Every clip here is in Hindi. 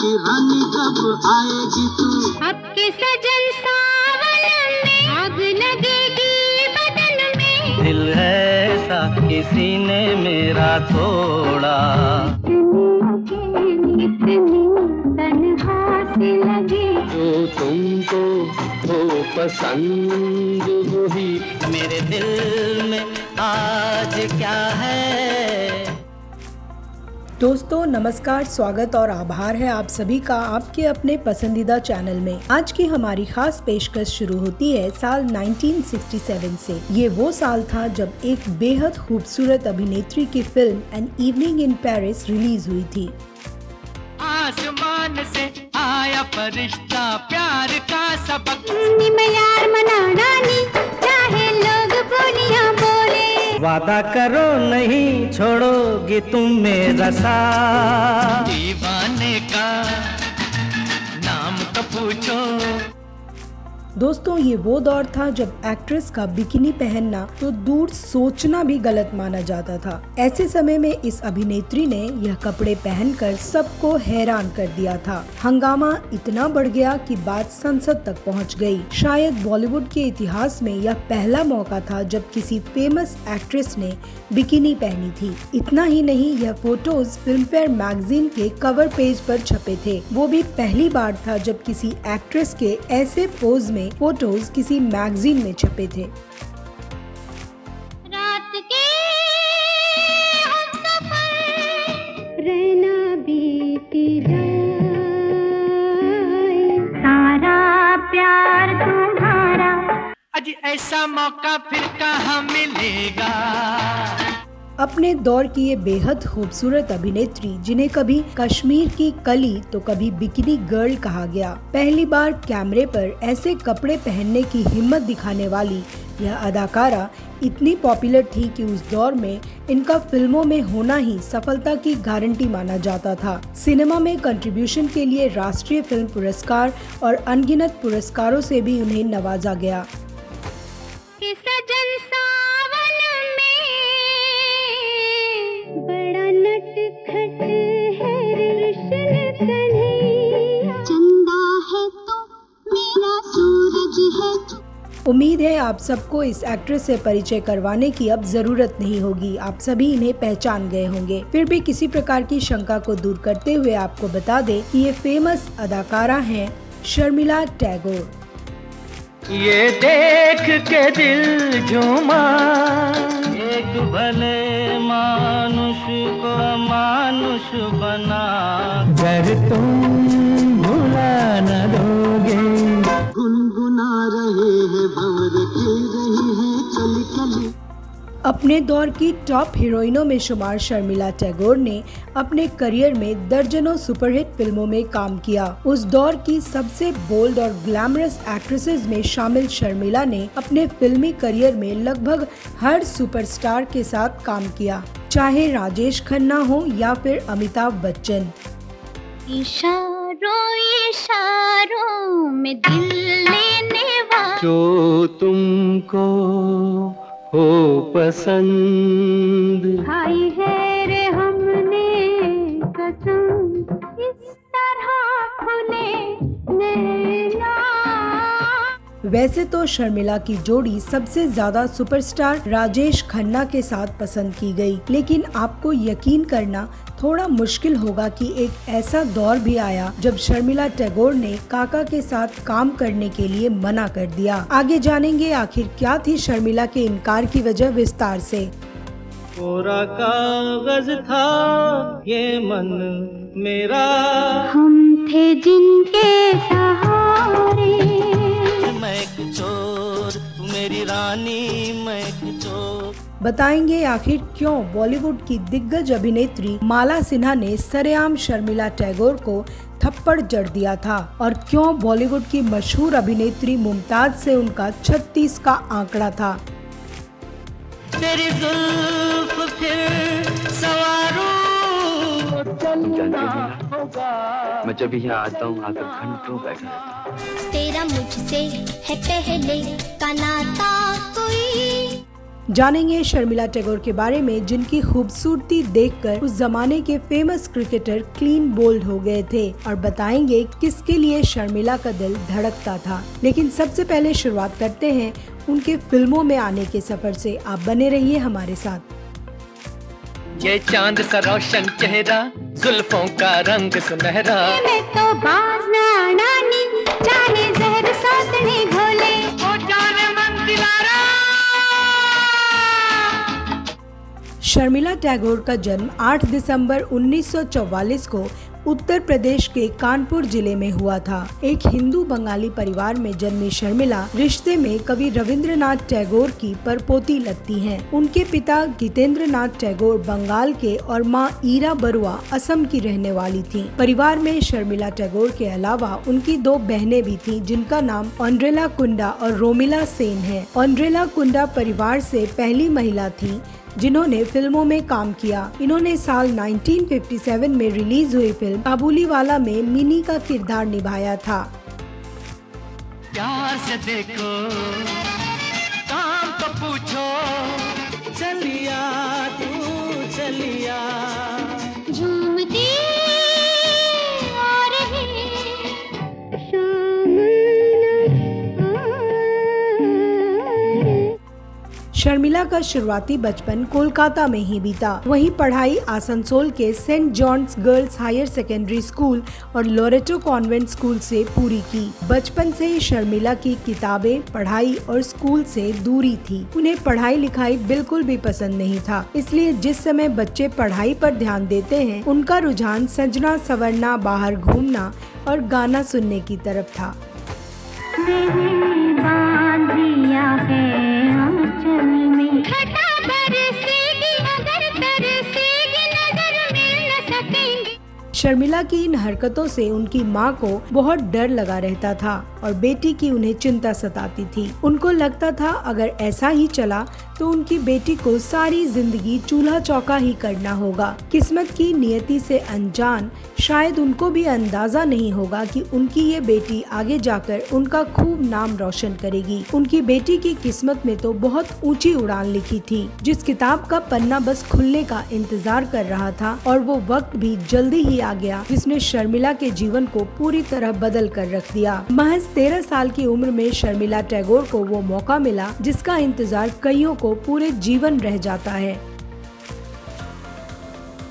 की रानी जब आएगी तू, अब के सजन सावन में आग लगेगी बदन में। दिल है ऐसा किसी ने मेरा तोड़ा, जो तुमको हो पसंद वही मेरे दिल में आज क्या है। दोस्तों नमस्कार, स्वागत और आभार है आप सभी का आपके अपने पसंदीदा चैनल में। आज की हमारी खास पेशकश शुरू होती है साल 1967 से। ये वो साल था जब एक बेहद खूबसूरत अभिनेत्री की film an evening in Paris release हुई थी। आसमान से आया फरिश्ता प्यार का सबक, यार मनाना नहीं चाहे लोग बोलियां बोले, वादा करो नहीं छोड़ोगे तुम मेरा साथ, दीवाने का नाम तो पूछो। दोस्तों ये वो दौर था जब एक्ट्रेस का बिकिनी पहनना तो दूर सोचना भी गलत माना जाता था। ऐसे समय में इस अभिनेत्री ने यह कपड़े पहनकर सबको हैरान कर दिया था। हंगामा इतना बढ़ गया कि बात संसद तक पहुंच गई। शायद बॉलीवुड के इतिहास में यह पहला मौका था जब किसी फेमस एक्ट्रेस ने बिकिनी पहनी थी। इतना ही नहीं, यह फोटोज फिल्मफेयर मैगजीन के कवर पेज पर छपे थे। वो भी पहली बार था जब किसी एक्ट्रेस के ऐसे पोज में फोटोज किसी मैगजीन में छपे थे। रात के हमसफर रहना बीती जाए, सारा प्यार तुम्हारा। आज ऐसा मौका फिर कहाँ मिलेगा। अपने दौर की ये बेहद खूबसूरत अभिनेत्री, जिन्हें कभी कश्मीर की कली तो कभी बिकिनी गर्ल कहा गया, पहली बार कैमरे पर ऐसे कपड़े पहनने की हिम्मत दिखाने वाली यह अदाकारा इतनी पॉपुलर थी कि उस दौर में इनका फिल्मों में होना ही सफलता की गारंटी माना जाता था। सिनेमा में कंट्रीब्यूशन के लिए राष्ट्रीय फिल्म पुरस्कार और अनगिनत पुरस्कारों से भी उन्हें नवाजा गया। सजन सावन में बड़ा नटखट है कृष्ण कन्हैया, चंदा है तो मेरा सूरज है। उम्मीद है आप सबको इस एक्ट्रेस से परिचय करवाने की अब जरूरत नहीं होगी। आप सभी इन्हें पहचान गए होंगे। फिर भी किसी प्रकार की शंका को दूर करते हुए आपको बता दें कि ये फेमस अदाकारा हैं शर्मिला टैगोर। ये देख के दिल झूमा, एक भले मानुष को मानुष बना, अगर तुम भुला न दोगे। गुनगुना रहे हैं भंवर खेल रही है कली कली। अपने दौर की टॉप हीरोइनों में शुमार शर्मिला टैगोर ने अपने करियर में दर्जनों सुपरहिट फिल्मों में काम किया। उस दौर की सबसे बोल्ड और ग्लैमरस एक्ट्रेसेस में शामिल शर्मिला ने अपने फिल्मी करियर में लगभग हर सुपरस्टार के साथ काम किया, चाहे राजेश खन्ना हो या फिर अमिताभ बच्चन। इशारों इशारों में दिल लेने वाला, जो तुमको हो पसंद, खाई है रे हमने कसम, इस तरह खुले नैना। वैसे तो शर्मिला की जोड़ी सबसे ज्यादा सुपरस्टार राजेश खन्ना के साथ पसंद की गई, लेकिन आपको यकीन करना थोड़ा मुश्किल होगा कि एक ऐसा दौर भी आया जब शर्मिला टैगोर ने काका के साथ काम करने के लिए मना कर दिया। आगे जानेंगे आखिर क्या थी शर्मिला के इनकार की वजह विस्तार से। कोरा कागज था ये मन मेरा, हम थे जिनके सहारे, मैं एक चोर तू मेरी रानी, मैं एक चोर। बताएंगे आखिर क्यों बॉलीवुड की दिग्गज अभिनेत्री माला सिन्हा ने सरेआम शर्मिला टैगोर को थप्पड़ जड़ दिया था, और क्यों बॉलीवुड की मशहूर अभिनेत्री मुमताज से उनका 36 का आंकड़ा था। तेरी जुल्फ फिर सवारूं, मैं जब यहाँ आता हूँ आकर घंटों बैठा रहता हूँ। तेरा मुझसे है पहले का नाता कोई, जानेंगे शर्मिला टैगोर के बारे में, जिनकी खूबसूरती देखकर उस जमाने के फेमस क्रिकेटर क्लीन बोल्ड हो गए थे, और बताएंगे किसके लिए शर्मिला का दिल धड़कता था। लेकिन सबसे पहले शुरुआत करते हैं उनके फिल्मों में आने के सफर से। आप बने रहिए हमारे साथ। ये चांद सा रोशन चेहरा, जुल्फों का रंग सुनहरा, मैं तो बाज ना नानी, चाहे जहर सातने घोले, ओ जाने मन दिलारा। शर्मिला टैगोर का जन्म 8 दिसंबर 1944 को उत्तर प्रदेश के कानपुर जिले में हुआ था। एक हिंदू बंगाली परिवार में जन्मी शर्मिला रिश्ते में कवि रविंद्रनाथ टैगोर की परपोती लगती हैं। उनके पिता गीतेंद्रनाथ टैगोर बंगाल के और माँ ईरा बरुआ असम की रहने वाली थीं। परिवार में शर्मिला टैगोर के अलावा उनकी 2 बहनें भी थीं, जिनका नाम ऑन्ड्रेला कुंडा और रोमिला सेन है। ऑन्ड्रेला कुंडा परिवार से पहली महिला थी जिन्होंने फिल्मों में काम किया। इन्होंने साल 1957 में रिलीज हुई फिल्म काबुलीवाला में मिनी का किरदार निभाया था। प्यार से देखो, काम तो पूछो, चलिया तू चलिया, झूमती आ रही शर्मिला का शुरुआती बचपन कोलकाता में ही बीता। वहीं पढ़ाई आसनसोल के Saint John's girls higher secondary school और लोरेटो कॉन्वेंट स्कूल से पूरी की। बचपन से ही शर्मिला की किताबें, पढ़ाई और स्कूल से दूरी थी। उन्हें पढ़ाई लिखाई बिल्कुल भी पसंद नहीं था, इसलिए जिस समय बच्चे पढ़ाई पर ध्यान देते हैं, उनका रुझान सजना संवरना, बाहर घूमना और गाना सुनने की तरफ था। शर्मिला की इन हरकतों से उनकी माँ को बहुत डर लगा रहता था और बेटी की उन्हें चिंता सताती थी। उनको लगता था अगर ऐसा ही चला तो उनकी बेटी को सारी जिंदगी चूल्हा चौका ही करना होगा। किस्मत की नियति से अनजान शायद उनको भी अंदाजा नहीं होगा कि उनकी ये बेटी आगे जाकर उनका खूब नाम रोशन करेगी। उनकी बेटी की किस्मत में तो बहुत ऊंची उड़ान लिखी थी, जिस किताब का पन्ना बस खुलने का इंतजार कर रहा था, और वो वक्त भी जल्दी ही आ गया जिसने शर्मिला के जीवन को पूरी तरह बदल कर रख दिया। महज 13 साल की उम्र में शर्मिला टैगोर को वो मौका मिला जिसका इंतजार कईयों को पूरे जीवन रह जाता है।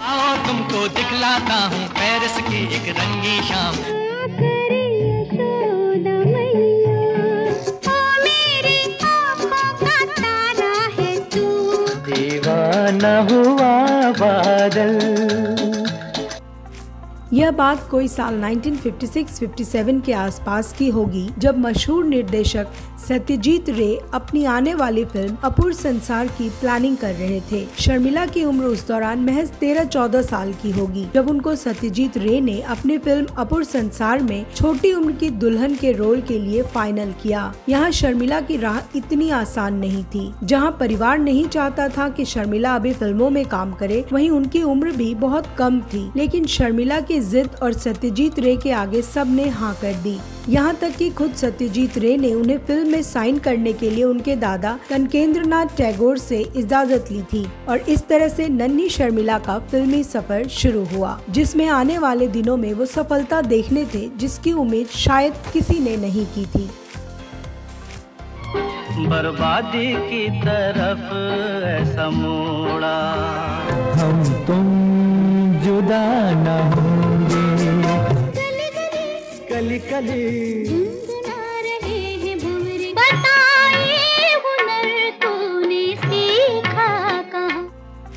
आओ तुमको दिखलाता हूँ पेरिस की एक रंगी शाम, दीवाना हुआ बादल। यह बात कोई साल 1956-57 के आसपास की होगी, जब मशहूर निर्देशक सत्यजीत रे अपनी आने वाली फिल्म अपूर संसार की प्लानिंग कर रहे थे। शर्मिला की उम्र उस दौरान महज 13-14 साल की होगी जब उनको सत्यजीत रे ने अपनी फिल्म अपूर संसार में छोटी उम्र की दुल्हन के रोल के लिए फाइनल किया। यहाँ शर्मिला की राह इतनी आसान नहीं थी। जहाँ परिवार नहीं चाहता था कि शर्मिला अभी फिल्मों में काम करे, वहीं उनकी उम्र भी बहुत कम थी, लेकिन शर्मिला की जिद और सत्यजीत रे के आगे सबने हाँ कर दी। यहाँ तक कि खुद सत्यजीत रे ने उन्हें फिल्म में साइन करने के लिए उनके दादा कनकेंद्रनाथ टैगोर से इजाजत ली थी, और इस तरह से नन्ही शर्मिला का फिल्मी सफर शुरू हुआ, जिसमें आने वाले दिनों में वो सफलता देखने थे जिसकी उम्मीद शायद किसी ने नहीं की थी। बर्बादी की तरफ ऐसा मोड़ा, हम तुम जुदा न होंगे, कली कली गुनगुना रहे हैं भंवरे, बताइए हुनर तूने सीखा कहाँ।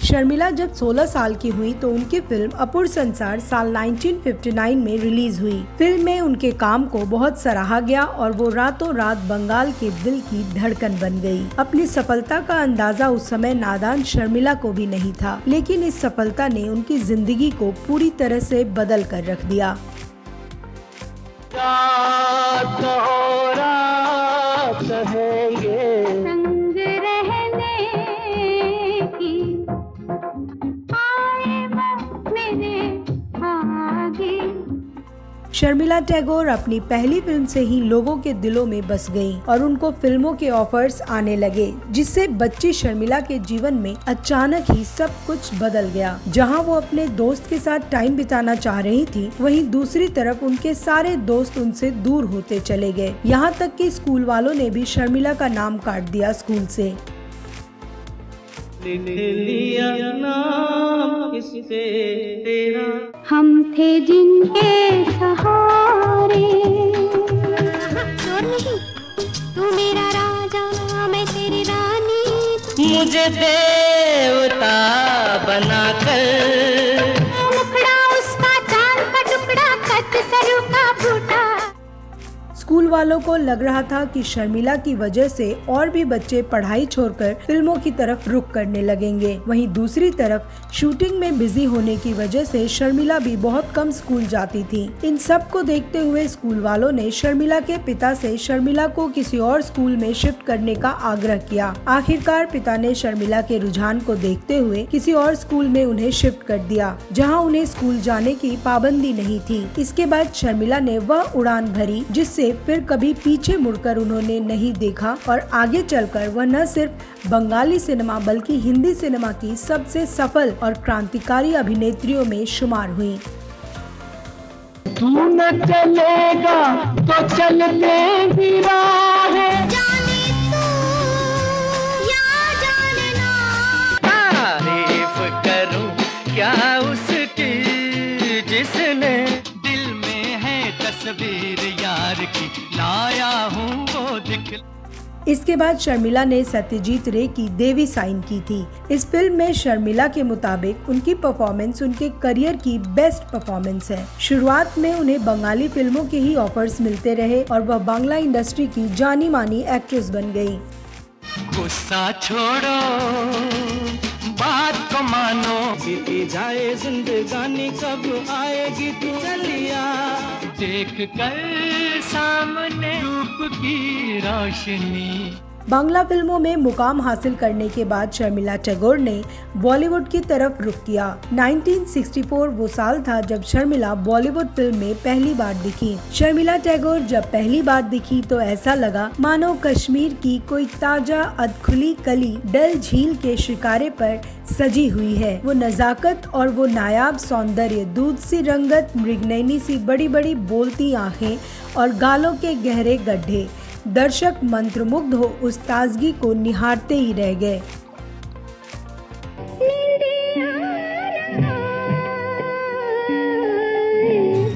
शर्मिला जब 16 साल की हुई तो उनकी फिल्म अपूर संसार साल 1959 में रिलीज हुई। फिल्म में उनके काम को बहुत सराहा गया और वो रातों रात बंगाल के दिल की धड़कन बन गई। अपनी सफलता का अंदाजा उस समय नादान शर्मिला को भी नहीं था, लेकिन इस सफलता ने उनकी जिंदगी को पूरी तरह से बदल कर रख दिया। संग रहने की आए वो मेरे आगे। शर्मिला टैगोर अपनी पहली फिल्म से ही लोगों के दिलों में बस गईं और उनको फिल्मों के ऑफर्स आने लगे, जिससे बच्ची शर्मिला के जीवन में अचानक ही सब कुछ बदल गया। जहां वो अपने दोस्त के साथ टाइम बिताना चाह रही थी, वहीं दूसरी तरफ उनके सारे दोस्त उनसे दूर होते चले गए। यहाँ तक कि स्कूल वालों ने भी शर्मिला का नाम काट दिया स्कूल से। लिख लिया नाम इससे तेरा, हम थे जिनके सहारे। नहीं, तू मेरा राजा मैं तेरी रानी, मुझे देवता बनाकर, मुखड़ा उसका चांद का टुकड़ा, कद सरू का फूटा। स्कूल वालों को लग रहा था कि शर्मिला की वजह से और भी बच्चे पढ़ाई छोड़कर फिल्मों की तरफ रुख करने लगेंगे। वहीं दूसरी तरफ शूटिंग में बिजी होने की वजह से शर्मिला भी बहुत कम स्कूल जाती थी। इन सब को देखते हुए स्कूल वालों ने शर्मिला के पिता से शर्मिला को किसी और स्कूल में शिफ्ट करने का आग्रह किया। आखिरकार पिता ने शर्मिला के रुझान को देखते हुए किसी और स्कूल में उन्हें शिफ्ट कर दिया, जहाँ उन्हें स्कूल जाने की पाबंदी नहीं थी। इसके बाद शर्मिला ने वह उड़ान भरी जिससे फिर कभी पीछे मुड़कर उन्होंने नहीं देखा और आगे चलकर वह न सिर्फ बंगाली सिनेमा बल्कि हिंदी सिनेमा की सबसे सफल और क्रांतिकारी अभिनेत्रियों में शुमार हुई। तू न चलेगा तो चलते ही राहें, जाने तू या जाने ना, तारीफ करूं क्या उसकी जिसने दिल में है तस्वीर यार की, लाया हूँ वो दिख। इसके बाद शर्मिला ने सत्यजीत रे की देवी साइन की थी। इस फिल्म में शर्मिला के मुताबिक उनकी परफॉर्मेंस उनके करियर की बेस्ट परफॉर्मेंस है। शुरुआत में उन्हें बंगाली फिल्मों के ही ऑफर्स मिलते रहे और वह बांग्ला इंडस्ट्री की जानी मानी एक्ट्रेस बन गयी। गुस्सा छोड़ो बात को मानो, बीती जाए जिंदगानी कब आएगी तू चलिया, देख कर सामने रूप की रोशनी। बांग्ला फिल्मों में मुकाम हासिल करने के बाद शर्मिला टैगोर ने बॉलीवुड की तरफ रुख किया। 1964 वो साल था जब शर्मिला बॉलीवुड फिल्म में पहली बार दिखी। शर्मिला टैगोर जब पहली बार दिखी तो ऐसा लगा मानो कश्मीर की कोई ताजा अधखुली कली डल झील के शिकारे पर सजी हुई है। वो नजाकत और वो नायाब सौंदर्य, दूध सी रंगत, मृगनयनी सी बड़ी बड़ी बोलती आंखें और गालों के गहरे गड्ढे, दर्शक मंत्रमुग्ध हो उस ताजगी को निहारते ही रह गए।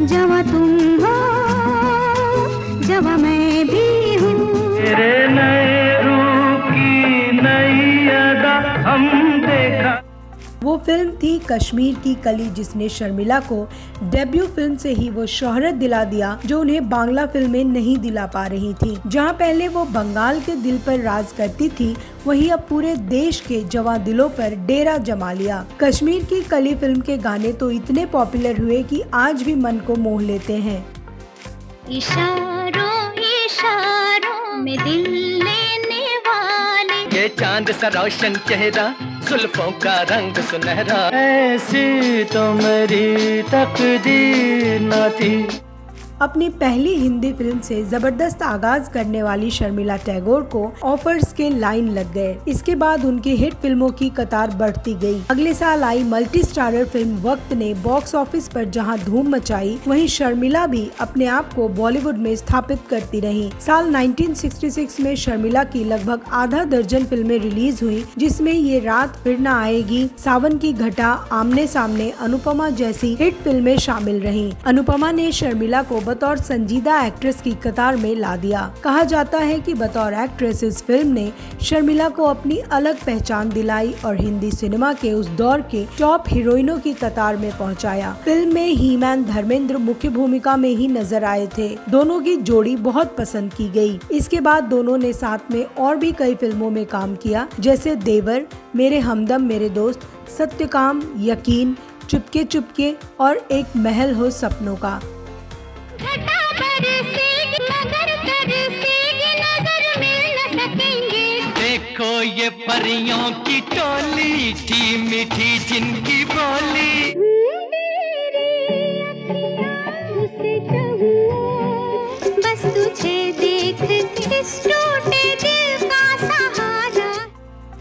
जवा तुम हो जवा मैं भी हूँ, तेरे नए रूप की नई अदा हम देखा। वो फिल्म थी कश्मीर की कली, जिसने शर्मिला को डेब्यू फिल्म से ही वो शोहरत दिला दिया जो उन्हें बांग्ला फिल्में नहीं दिला पा रही थी। जहां पहले वो बंगाल के दिल पर राज करती थी, वहीं अब पूरे देश के जवां दिलों पर डेरा जमा लिया। कश्मीर की कली फिल्म के गाने तो इतने पॉपुलर हुए कि आज भी मन को मोह लेते हैं। इशारों इशारों में दिल लेने वाले, ये चांद सा रोशन चेहरा, जुल्फों का रंग सुनहरा, ऐसी तो मेरी तकदीर न थी। अपनी पहली हिंदी फिल्म से जबरदस्त आगाज करने वाली शर्मिला टैगोर को ऑफर्स के लाइन लग गए। इसके बाद उनकी हिट फिल्मों की कतार बढ़ती गई। अगले साल आई मल्टी स्टारर फिल्म वक्त ने बॉक्स ऑफिस पर जहां धूम मचाई, वहीं शर्मिला भी अपने आप को बॉलीवुड में स्थापित करती रही। साल 1966 में शर्मिला की लगभग आधा दर्जन फिल्में रिलीज हुई, जिसमें ये रात फिर न आएगी, सावन की घटा, आमने सामने, अनुपमा जैसी हिट फिल्में शामिल रहीं। अनुपमा ने शर्मिला को बतौर संजीदा एक्ट्रेस की कतार में ला दिया। कहा जाता है कि बतौर एक्ट्रेस इस फिल्म ने शर्मिला को अपनी अलग पहचान दिलाई और हिंदी सिनेमा के उस दौर के टॉप हीरोइनों की कतार में पहुंचाया। फिल्म में हीमैन धर्मेंद्र मुख्य भूमिका में ही नजर आए थे। दोनों की जोड़ी बहुत पसंद की गई। इसके बाद दोनों ने साथ में और भी कई फिल्मों में काम किया, जैसे देवर, मेरे हमदम मेरे दोस्त, सत्यकाम, यकीन, चुपके चुपके और एक महल हो सपनों का। घटा बरसेगी मगर तरसेगी, नजर मिल न सकेंगे। देखो ये परियों की टोली, थी मीठी जिनकी बोली। मेरी अखियाँ उसे इस टूटे दिल का सहारा।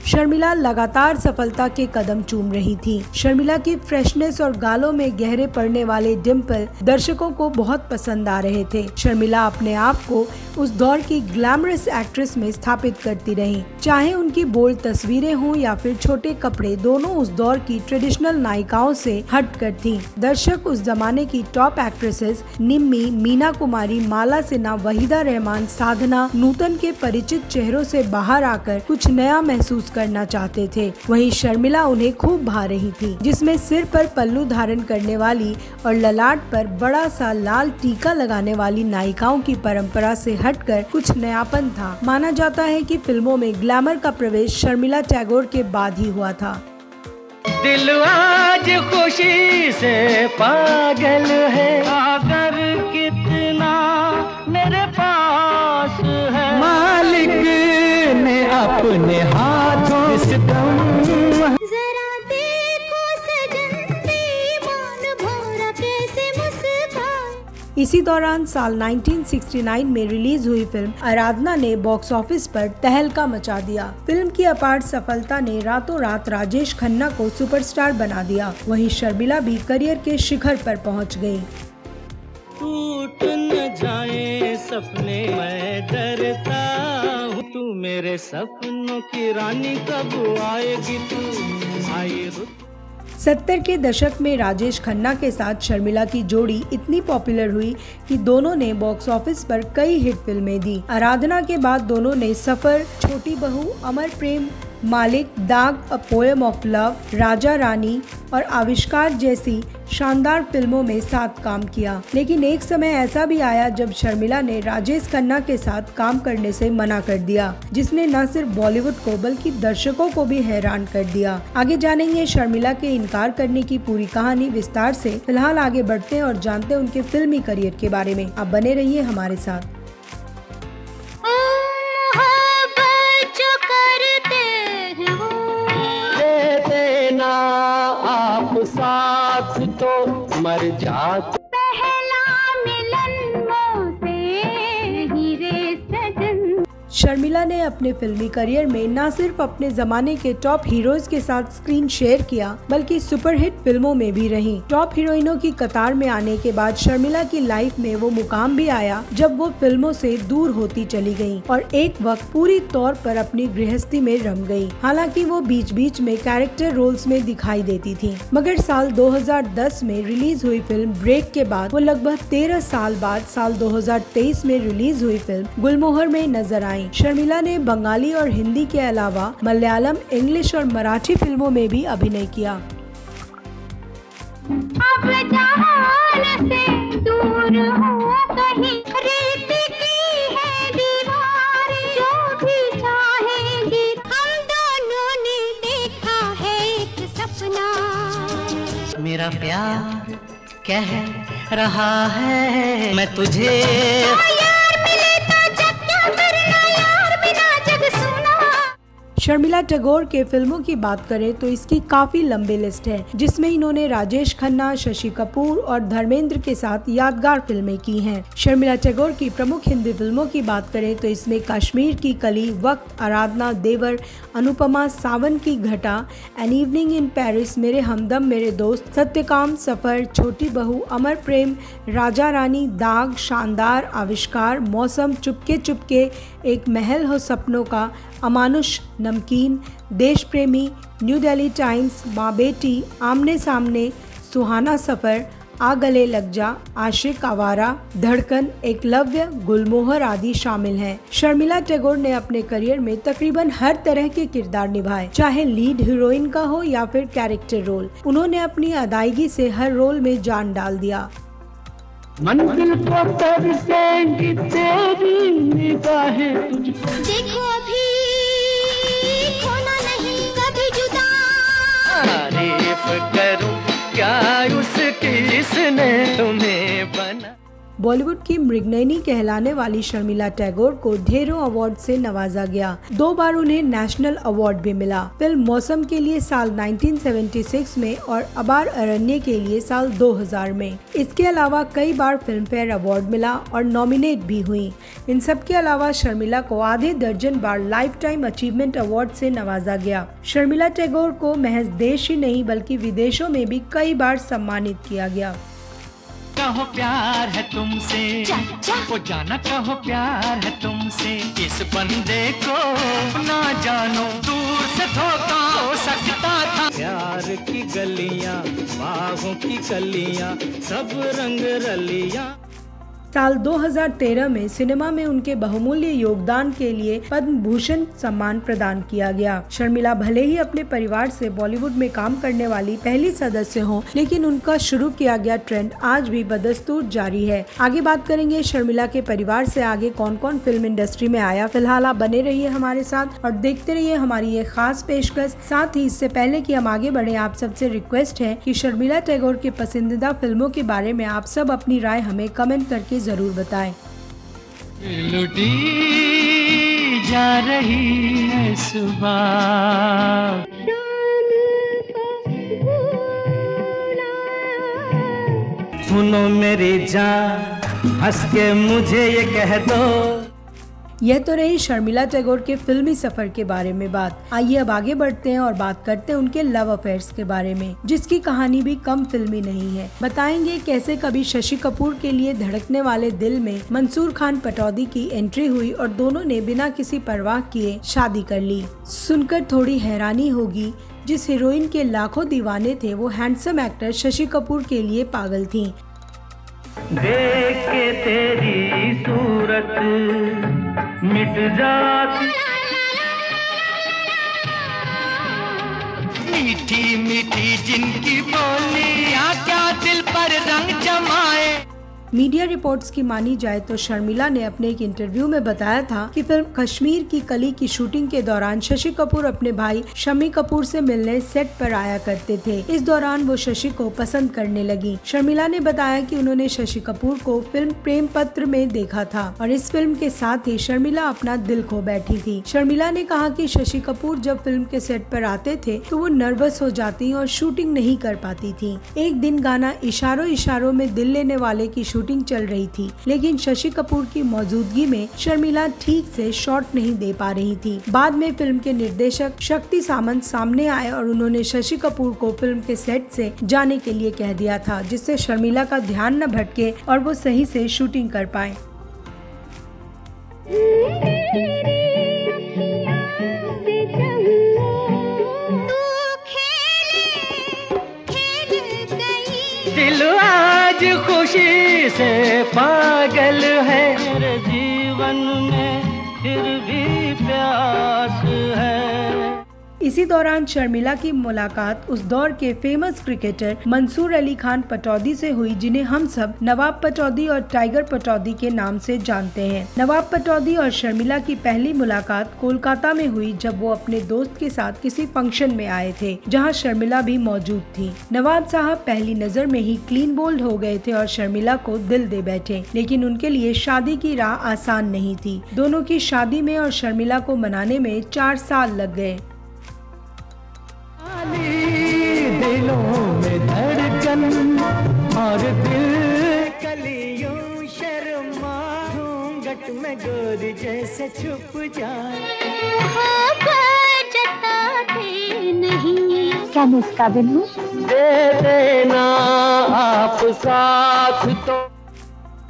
शर्मिला लगातार सफलता के कदम चूम रही थी। शर्मिला की फ्रेशनेस और गालों में गहरे पड़ने वाले डिम्पल दर्शकों को बहुत पसंद आ रहे थे। शर्मिला अपने आप को उस दौर की ग्लैमरस एक्ट्रेस में स्थापित करती रही। चाहे उनकी बोल्ड तस्वीरें हों या फिर छोटे कपड़े, दोनों उस दौर की ट्रेडिशनल नायिकाओं से हट कर थी। दर्शक उस जमाने की टॉप एक्ट्रेसेस निम्मी, मीना कुमारी, माला सिन्हा, वहीदा रहमान, साधना, नूतन के परिचित चेहरों से बाहर आकर कुछ नया महसूस करना चाहते थे। वहीं शर्मिला उन्हें खूब भा रही थी, जिसमें सिर पर पल्लू धारण करने वाली और ललाट पर बड़ा सा लाल टीका लगाने वाली नायिकाओं की परंपरा से हटकर कुछ नयापन था। माना जाता है कि फिल्मों में ग्लैमर का प्रवेश शर्मिला टैगोर के बाद ही हुआ था। दिल आज खुशी से पागल है, अगर कितना मेरे पास है, मालिक ने अपने हाथों से जरा देखो सजन दीवान भौरा कैसे मुस्कान। इसी दौरान साल 1969 में रिलीज हुई फिल्म आराधना ने बॉक्स ऑफिस पर तहलका मचा दिया। फिल्म की अपार सफलता ने रातों रात राजेश खन्ना को सुपरस्टार बना दिया। वहीं शर्मिला भी करियर के शिखर पर पहुंच गई। टूट न जाए सपने मैं डरता हूँ, तू मेरे सपनों की रानी कब आएगी, तू आई रुत। 70 के दशक में राजेश खन्ना के साथ शर्मिला की जोड़ी इतनी पॉपुलर हुई कि दोनों ने बॉक्स ऑफिस पर कई हिट फिल्में दी। आराधना के बाद दोनों ने सफर, छोटी बहू, अमर प्रेम, मालिक, दाग, a poem of love, Raja Rani और आविष्कार जैसी शानदार फिल्मों में साथ काम किया। लेकिन एक समय ऐसा भी आया जब शर्मिला ने राजेश खन्ना के साथ काम करने से मना कर दिया, जिसने न सिर्फ बॉलीवुड को बल्कि दर्शकों को भी हैरान कर दिया। आगे जानेंगे शर्मिला के इनकार करने की पूरी कहानी विस्तार से। फिलहाल आगे बढ़ते हैं और जानते हैं उनके फिल्मी करियर के बारे में। आप बने रहिए हमारे साथ। आप साथ तो मर जाते। पहला मिलन मोसे हीरे सजन। शर्मिला ने अपने फिल्मी करियर में न सिर्फ अपने जमाने के टॉप हीरोज के साथ स्क्रीन शेयर किया, बल्कि सुपरहिट फिल्मों में भी रहीं। टॉप हीरोइनों की कतार में आने के बाद शर्मिला की लाइफ में वो मुकाम भी आया जब वो फिल्मों से दूर होती चली गयी और एक वक्त पूरी तौर पर अपनी गृहस्थी में रम गयी। हालांकि वो बीच बीच में कैरेक्टर रोल्स में दिखाई देती थी, मगर साल 2010 में रिलीज हुई फिल्म ब्रेक के बाद वो लगभग 13 साल बाद साल 2023 में रिलीज हुई फिल्म गुलमोहर में नजर आई। शर्मिला ने बंगाली और हिंदी के अलावा मलयालम, इंग्लिश और मराठी फिल्मों में भी अभिनय किया। अब जहान से दूर हो कहीं, रेत की है दीवार, जो भी चाहेगी। हम दोनों ने देखा है एक सपना, मेरा प्यार कह रहा है मैं तुझे। शर्मिला टैगोर के फिल्मों की बात करें तो इसकी काफी लंबी लिस्ट है, जिसमें इन्होंने राजेश खन्ना, शशि कपूर और धर्मेंद्र के साथ यादगार फिल्में की हैं। शर्मिला टैगोर की प्रमुख हिंदी फिल्मों की बात करें तो इसमें कश्मीर की कली, वक्त, आराधना, देवर, अनुपमा, सावन की घटा, एन इवनिंग इन पेरिस, मेरे हमदम मेरे दोस्त, सत्यकाम, सफर, छोटी बहू, अमर प्रेम, राजा रानी, दाग, शानदार, आविष्कार, मौसम, चुपके चुपके, एक महल हो सपनों का, अमानुष, नमकीन, देश प्रेमी, न्यू दिल्ली टाइम्स, माँ बेटी, आमने सामने, सुहाना सफर, आ गले लग जा, आशिक आवारा, धड़कन, एकलव्य, गुलमोहर आदि शामिल हैं। शर्मिला टैगोर ने अपने करियर में तकरीबन हर तरह के किरदार निभाए, चाहे लीड हीरोइन का हो या फिर कैरेक्टर रोल। उन्होंने अपनी अदायगी से हर रोल में जान डाल दिया। मंजिल को तरसेंगी तेरी निगाहें तुझको, देखो अभी खोना नहीं कभी जुदा। तारीफ करूं क्या उसकी, इसने तुम्हें बना। बॉलीवुड की मृगनयनी कहलाने वाली शर्मिला टैगोर को ढेरों अवार्ड से नवाजा गया। 2 बार उन्हें नेशनल अवार्ड भी मिला। फिल्म मौसम के लिए साल 1976 में और अबार अरण्य के लिए साल 2000 में। इसके अलावा कई बार फिल्म फेयर अवार्ड मिला और नॉमिनेट भी हुई। इन सब के अलावा शर्मिला को आधे दर्जन बार लाइफ टाइम अचीवमेंट अवार्ड से नवाजा गया। शर्मिला टैगोर को महज देश ही नहीं बल्कि विदेशों में भी कई बार सम्मानित किया गया। कहो प्यार है तुमसे, वो जाना कहो प्यार है तुमसे, इस बंदे को ना जानो दूर से धोखा हो सकता था। प्यार की गलियां, बाहों की कलियां, सब रंग रलियां। साल 2013 में सिनेमा में उनके बहुमूल्य योगदान के लिए पद्म भूषण सम्मान प्रदान किया गया। शर्मिला भले ही अपने परिवार से बॉलीवुड में काम करने वाली पहली सदस्य हों, लेकिन उनका शुरू किया गया ट्रेंड आज भी बदस्तूर जारी है। आगे बात करेंगे शर्मिला के परिवार से आगे कौन कौन फिल्म इंडस्ट्री में आया। फिलहाल आप बने रहिए हमारे साथ और देखते रहिए हमारी ये खास पेशकश। साथ ही इससे पहले कि हम आगे बढ़े, आप सबसे रिक्वेस्ट है कि शर्मिला टैगोर के पसंदीदा फिल्मों के बारे में आप सब अपनी राय हमें कमेंट करके जरूर बताएं। लुटी जा रही है सुबह, सुनो मेरी जान, हंस के मुझे ये कह दो। यह तो रही शर्मिला टैगोर के फिल्मी सफर के बारे में बात। आइए अब आगे बढ़ते हैं और बात करते हैं उनके लव अफेयर्स के बारे में, जिसकी कहानी भी कम फिल्मी नहीं है। बताएंगे कैसे कभी शशि कपूर के लिए धड़कने वाले दिल में मंसूर खान पटौदी की एंट्री हुई और दोनों ने बिना किसी परवाह किए शादी कर ली। सुनकर थोड़ी हैरानी होगी, जिस हीरोइन के लाखों दीवाने थे वो हैंडसम एक्टर शशि कपूर के लिए पागल थी। देख के तेरी सूरत मिट जाती, मीठी मीठी जिनकी बोलियां क्या दिल पर रंग जमाए। मीडिया रिपोर्ट्स की मानी जाए तो शर्मिला ने अपने एक इंटरव्यू में बताया था कि फिल्म कश्मीर की कली की शूटिंग के दौरान शशि कपूर अपने भाई शम्मी कपूर से मिलने सेट पर आया करते थे। इस दौरान वो शशि को पसंद करने लगी। शर्मिला ने बताया कि उन्होंने शशि कपूर को फिल्म प्रेम पत्र में देखा था और इस फिल्म के साथ ही शर्मिला अपना दिल खो बैठी थी। शर्मिला ने कहा कि शशि कपूर जब फिल्म के सेट पर आते थे तो वो नर्वस हो जाती और शूटिंग नहीं कर पाती थी। एक दिन गाना इशारों इशारों में दिल लेने वाले की शूटिंग चल रही थी, लेकिन शशि कपूर की मौजूदगी में शर्मिला ठीक से शॉट नहीं दे पा रही थी। बाद में फिल्म के निर्देशक शक्ति सामंत सामने आए और उन्होंने शशि कपूर को फिल्म के सेट से जाने के लिए कह दिया था, जिससे शर्मिला का ध्यान न भटके और वो सही से शूटिंग कर पाए। दिल आज खुशी से पागल है, मेरे जीवन में फिर भी प्यास है। इसी दौरान शर्मिला की मुलाकात उस दौर के फेमस क्रिकेटर मंसूर अली खान पटौदी से हुई, जिन्हें हम सब नवाब पटौदी और टाइगर पटौदी के नाम से जानते हैं। नवाब पटौदी और शर्मिला की पहली मुलाकात कोलकाता में हुई, जब वो अपने दोस्त के साथ किसी फंक्शन में आए थे, जहां शर्मिला भी मौजूद थी। नवाब साहब पहली नजर में ही क्लीन बोल्ड हो गए थे और शर्मिला को दिल दे बैठे, लेकिन उनके लिए शादी की राह आसान नहीं थी। दोनों की शादी में और शर्मिला को मनाने में 4 साल लग गए। दिलों में धड़कन और दिल कलियों शर्मा, घूंघट में गोरी जैसे छुप जाए। क्या मैं इस काबिल हूँ? दे देना आप साथ तो।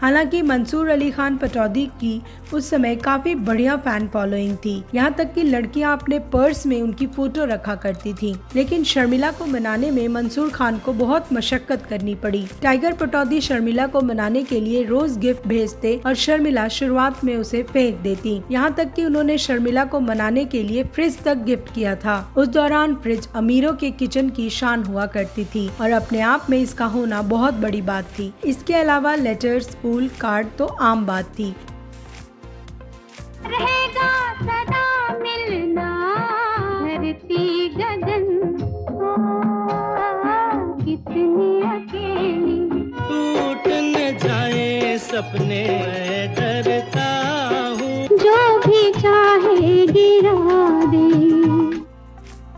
हालांकि मंसूर अली खान पटौदी की उस समय काफी बढ़िया फैन फॉलोइंग थी, यहाँ तक कि लड़कियां अपने पर्स में उनकी फोटो रखा करती थी। लेकिन शर्मिला को मनाने में मंसूर खान को बहुत मशक्कत करनी पड़ी। टाइगर पटौदी शर्मिला को मनाने के लिए रोज गिफ्ट भेजते और शर्मिला शुरुआत में उसे फेंक देती। यहाँ तक कि उन्होंने शर्मिला को मनाने के लिए फ्रिज तक गिफ्ट किया था। उस दौरान फ्रिज अमीरों के किचन की शान हुआ करती थी और अपने आप में इसका होना बहुत बड़ी बात थी। इसके अलावा लेटर्स, फूल, कार्ड तो आम बात थी। रहेगा सदा मिलना धरती गगन, कितनी अकेली टूट न जाए सपने मैं डरता हूँ। जो भी चाहे गिरा दे।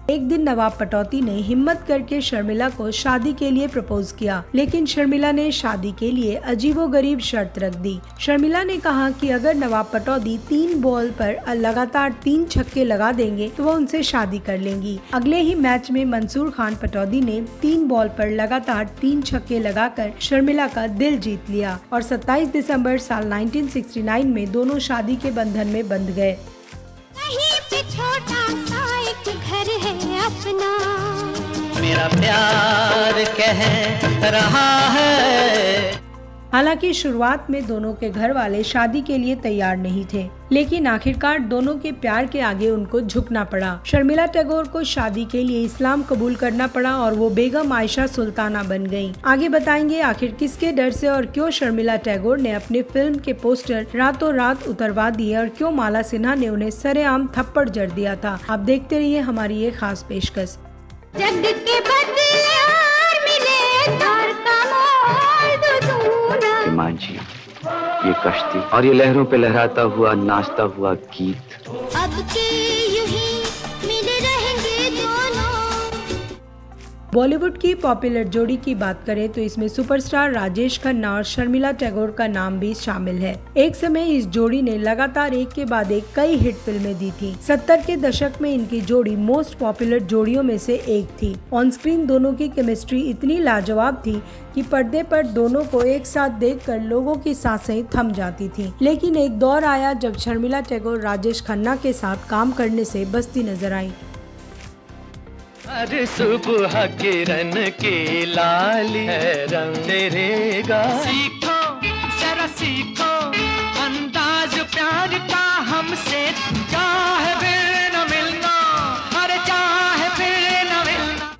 एक दिन नवाब पटौदी ने हिम्मत करके शर्मिला को शादी के लिए प्रपोज किया, लेकिन शर्मिला ने शादी के लिए अजीबोगरीब शर्त रख दी। शर्मिला ने कहा कि अगर नवाब पटौदी 3 बॉल पर लगातार 3 छक्के लगा देंगे तो वो उनसे शादी कर लेंगी। अगले ही मैच में मंसूर खान पटौदी ने 3 बॉल पर लगातार 3 छक्के लगाकर शर्मिला का दिल जीत लिया और 27 दिसंबर साल 1969 में दोनों शादी के बंधन में बंध गए। कहीं पे छोटा सा एक घर है अपना, मेरा प्यार कह रहा है। हालांकि शुरुआत में दोनों के घर वाले शादी के लिए तैयार नहीं थे, लेकिन आखिरकार दोनों के प्यार के आगे उनको झुकना पड़ा। शर्मिला टैगोर को शादी के लिए इस्लाम कबूल करना पड़ा और वो बेगम आयशा सुल्ताना बन गईं। आगे बताएंगे आखिर किसके डर से और क्यों शर्मिला टैगोर ने अपने फिल्म के पोस्टर रातों रात उतरवा दिए और क्यों माला सिन्हा ने उन्हें सरेआम थप्पड़ जड़ दिया था। आप देखते रहिए हमारी ये खास पेशकश। जग के बदले और मिले तार का मोल दूना। मांझी, ये कश्ती और ये लहरों पे लहराता हुआ नाचता हुआ गीत, अब के यूं ही मिले रहेंगे दोनों। बॉलीवुड की पॉपुलर जोड़ी की बात करें तो इसमें सुपरस्टार राजेश खन्ना और शर्मिला टैगोर का नाम भी शामिल है। एक समय इस जोड़ी ने लगातार एक के बाद एक कई हिट फिल्में दी थी। 70 के दशक में इनकी जोड़ी मोस्ट पॉपुलर जोड़ियों में से एक थी। ऑन स्क्रीन दोनों की केमिस्ट्री इतनी लाजवाब थी कि पर्दे पर दोनों को एक साथ देखकर लोगों की सांसें थम जाती थी। लेकिन एक दौर आया जब शर्मिला टैगोर राजेश खन्ना के साथ काम करने से बचती नजर आई। हर सुबह किरण की लाली है रंग तेरेगा। सीखो जरा सीखो अंदाज प्यार का हमसे, चाहे फिर न मिलना, अरे चाहे फिर न मिलना।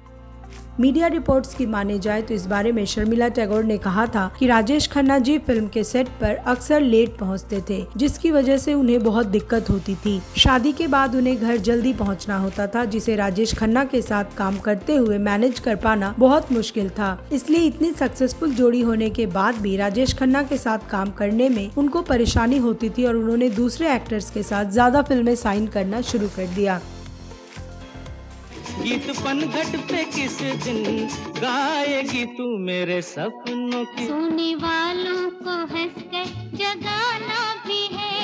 मीडिया रिपोर्ट्स की माने जाए तो इस बारे में शर्मिला टैगोर ने कहा था कि राजेश खन्ना जी फिल्म के सेट पर अक्सर लेट पहुंचते थे, जिसकी वजह से उन्हें बहुत दिक्कत होती थी। शादी के बाद उन्हें घर जल्दी पहुंचना होता था, जिसे राजेश खन्ना के साथ काम करते हुए मैनेज कर पाना बहुत मुश्किल था। इसलिए इतनी सक्सेसफुल जोड़ी होने के बाद भी राजेश खन्ना के साथ काम करने में उनको परेशानी होती थी और उन्होंने दूसरे एक्टर्स के साथ ज्यादा फिल्में साइन करना शुरू कर दिया। गीत पनघट पे किस दिन गाएगी तू मेरे सपनों की। सोने वालों को हंसकर जगाना भी है।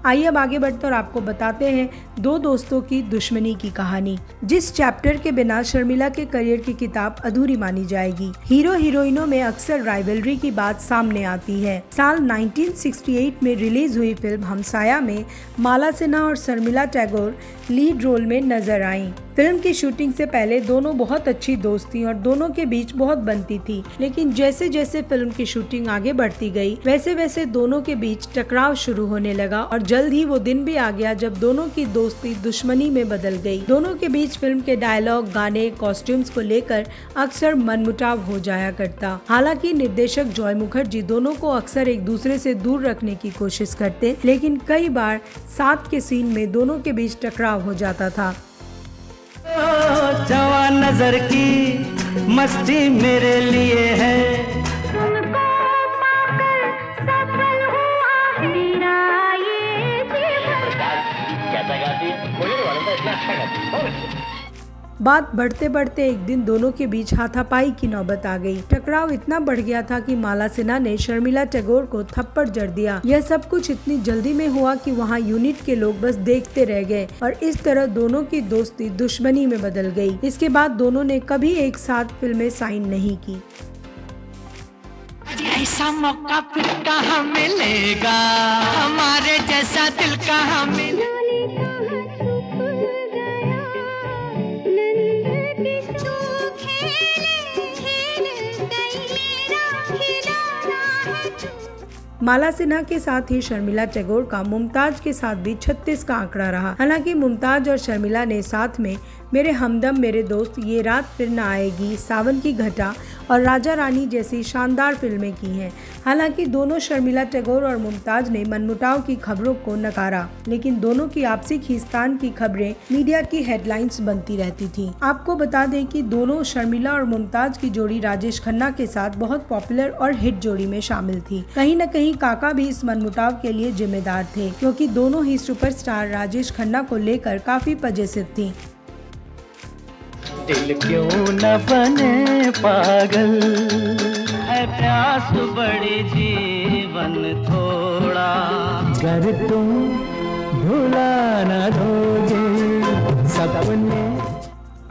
आइए अब आगे बढ़ते और आपको बताते हैं 2 दोस्तों की दुश्मनी की कहानी, जिस चैप्टर के बिना शर्मिला के करियर की किताब अधूरी मानी जाएगी। हीरो हीरोइनों में अक्सर राइवलरी की बात सामने आती है। साल 1968 में रिलीज हुई फिल्म हमसाया में माला सिन्हा और शर्मिला टैगोर लीड रोल में नजर आईं। फिल्म की शूटिंग से पहले दोनों बहुत अच्छी दोस्त थीं और दोनों के बीच बहुत बनती थी, लेकिन जैसे जैसे फिल्म की शूटिंग आगे बढ़ती गई वैसे वैसे दोनों के बीच टकराव शुरू होने लगा और जल्द ही वो दिन भी आ गया जब दोनों की दोस्ती दुश्मनी में बदल गई। दोनों के बीच फिल्म के डायलॉग, गाने, कॉस्ट्यूम्स को लेकर अक्सर मनमुटाव हो जाया करता। हालांकि निर्देशक जॉय मुखर्जी दोनों को अक्सर एक दूसरे से दूर रखने की कोशिश करते, लेकिन कई बार साथ के सीन में दोनों के बीच टकराव हो जाता था। जवान नजर की मस्ती मेरे लिए है। तुमको पाकर सफल हुआ है मेरा ये जीवन। बात बढ़ते बढ़ते एक दिन दोनों के बीच हाथापाई की नौबत आ गई। टकराव इतना बढ़ गया था कि माला सिन्हा ने शर्मिला टैगोर को थप्पड़ जड़ दिया। यह सब कुछ इतनी जल्दी में हुआ कि वहां यूनिट के लोग बस देखते रह गए और इस तरह दोनों की दोस्ती दुश्मनी में बदल गई। इसके बाद दोनों ने कभी एक साथ फिल्में साइन नहीं की। ऐसा मौका फिर कहाँ मिलेगा, हमारे जैसा दिल कहाँ मिलेगा। माला सिन्हा के साथ ही शर्मिला टैगोर का मुमताज के साथ भी 36 का आंकड़ा रहा। हालांकि मुमताज और शर्मिला ने साथ में मेरे हमदम मेरे दोस्त, ये रात फिर न आएगी, सावन की घटा और राजा रानी जैसी शानदार फिल्में की हैं। हालांकि दोनों शर्मिला टैगोर और मुमताज ने मनमुटाव की खबरों को नकारा, लेकिन दोनों की आपसी खींचतान की खबरें मीडिया की हेडलाइंस बनती रहती थी। आपको बता दें कि दोनों शर्मिला और मुमताज की जोड़ी राजेश खन्ना के साथ बहुत पॉपुलर और हिट जोड़ी में शामिल थी। कहीं न कहीं काका भी इस मनमुटाव के लिए जिम्मेदार थे, क्योंकि दोनों ही सुपरस्टार राजेश खन्ना को लेकर काफी पजेसिव थी। दिल क्यों न बने पागल, है प्यास बड़ी जीवन थोड़ा, कर तुम भुला न दोगे सपने।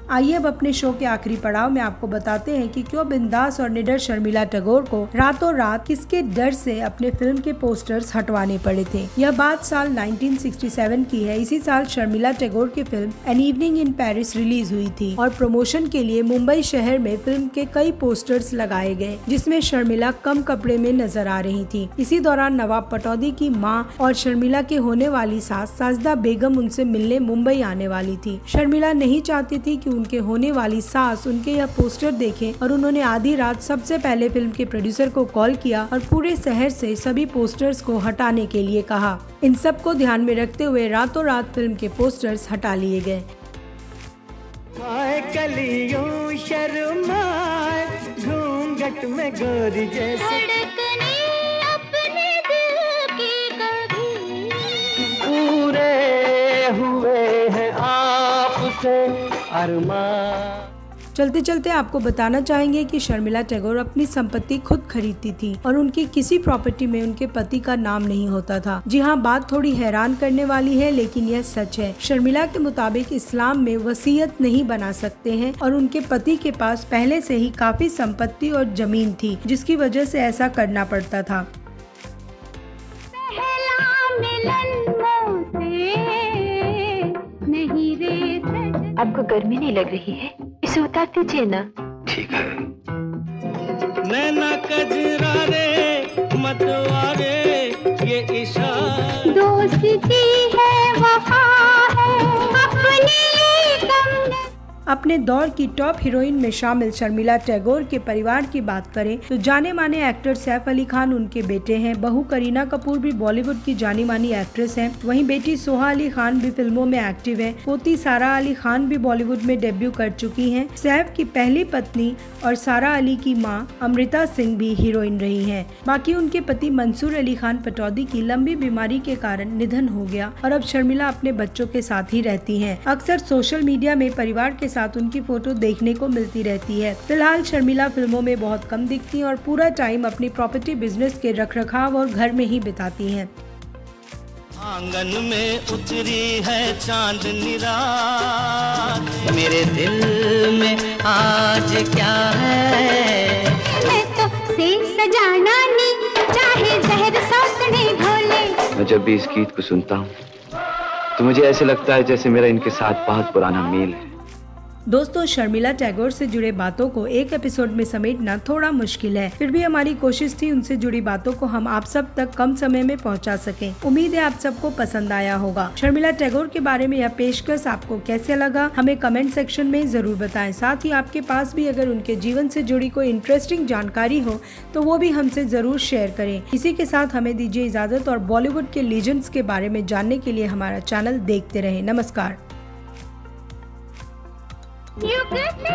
आइए अब अपने शो के आखिरी पड़ाव में आपको बताते हैं कि क्यों बिंदास और निडर शर्मिला टैगोर को रातों रात किसके डर से अपने फिल्म के पोस्टर्स हटवाने पड़े थे। यह बात साल 1967 की है। इसी साल शर्मिला टैगोर की film an evening in Paris release हुई थी और प्रमोशन के लिए मुंबई शहर में फिल्म के कई पोस्टर्स लगाए गए, जिसमें शर्मिला कम कपड़े में नजर आ रही थी। इसी दौरान नवाब पटौदी की मां और शर्मिला के होने वाली सास साजिदा बेगम उनसे मिलने मुंबई आने वाली थी। शर्मिला नहीं चाहती थी कि उनके होने वाली सास उनके यह पोस्टर देखें और उन्होंने आधी रात सबसे पहले फिल्म के प्रोड्यूसर को कॉल किया और पूरे शहर से सभी पोस्टर्स को हटाने के लिए कहा। इन सब को ध्यान में रखते हुए रातों रात फिल्म के पोस्टर्स हटा लिए गए। कलियों शर्माए घूंघट में गोरी जैसे अपने दिल की कभी पूरे हुए हैं आपसे अरमान। चलते चलते आपको बताना चाहेंगे कि शर्मिला टैगोर अपनी संपत्ति खुद खरीदती थी और उनकी किसी प्रॉपर्टी में उनके पति का नाम नहीं होता था। जी हाँ, बात थोड़ी हैरान करने वाली है, लेकिन यह सच है। शर्मिला के मुताबिक इस्लाम में वसीयत नहीं बना सकते हैं और उनके पति के पास पहले से ही काफी संपत्ति और जमीन थी, जिसकी वजह से ऐसा करना पड़ता था। आपको गर्मी नहीं लग रही है? इसे उतार दीजिए ना। ठीक है। नैना कजरा रे मतवारे ये इशारा दोस्ती है वफा है अपने अपने दौर की टॉप हीरोइन में शामिल शर्मिला टैगोर के परिवार की बात करें तो जाने माने एक्टर सैफ अली खान उनके बेटे हैं। बहू करीना कपूर भी बॉलीवुड की जानी मानी एक्ट्रेस हैं। वहीं बेटी सोहा अली खान भी फिल्मों में एक्टिव है। पोती सारा अली खान भी बॉलीवुड में डेब्यू कर चुकी हैं। सैफ की पहली पत्नी और सारा अली की मां अमृता सिंह भी हीरोइन रही हैं। बाकी उनके पति मंसूर अली खान पटौदी की लंबी बीमारी के कारण निधन हो गया और अब शर्मिला अपने बच्चों के साथ ही रहती हैं। अक्सर सोशल मीडिया में परिवार के साथ उनकी फोटो देखने को मिलती रहती है। फिलहाल शर्मिला फिल्मों में बहुत कम दिखती हैं और पूरा टाइम अपनी प्रॉपर्टी बिजनेस के रखरखाव और घर में ही बिताती हैं। आंगन में उतरी है चांदनी रात, मेरे दिल में आज क्या है। मैं तो से सजाना नहीं चाहे जहर सौतने घोले। मैं जब भी इस गीत को सुनता हूँ तो मुझे ऐसे लगता है जैसे मेरा इनके साथ बहुत पुराना मेल है। दोस्तों, शर्मिला टैगोर से जुड़े बातों को एक एपिसोड में समेटना थोड़ा मुश्किल है, फिर भी हमारी कोशिश थी उनसे जुड़ी बातों को हम आप सब तक कम समय में पहुंचा सकें। उम्मीद है आप सबको पसंद आया होगा। शर्मिला टैगोर के बारे में यह पेशकश आपको कैसे लगा हमें कमेंट सेक्शन में जरूर बताएं। साथ ही आपके पास भी अगर उनके जीवन से जुड़ी कोई इंटरेस्टिंग जानकारी हो तो वो भी हमसे जरूर शेयर करें। इसी के साथ हमें दीजिए इजाजत और बॉलीवुड के लीजेंड्स के बारे में जानने के लिए हमारा चैनल देखते रहें। नमस्कार। युग से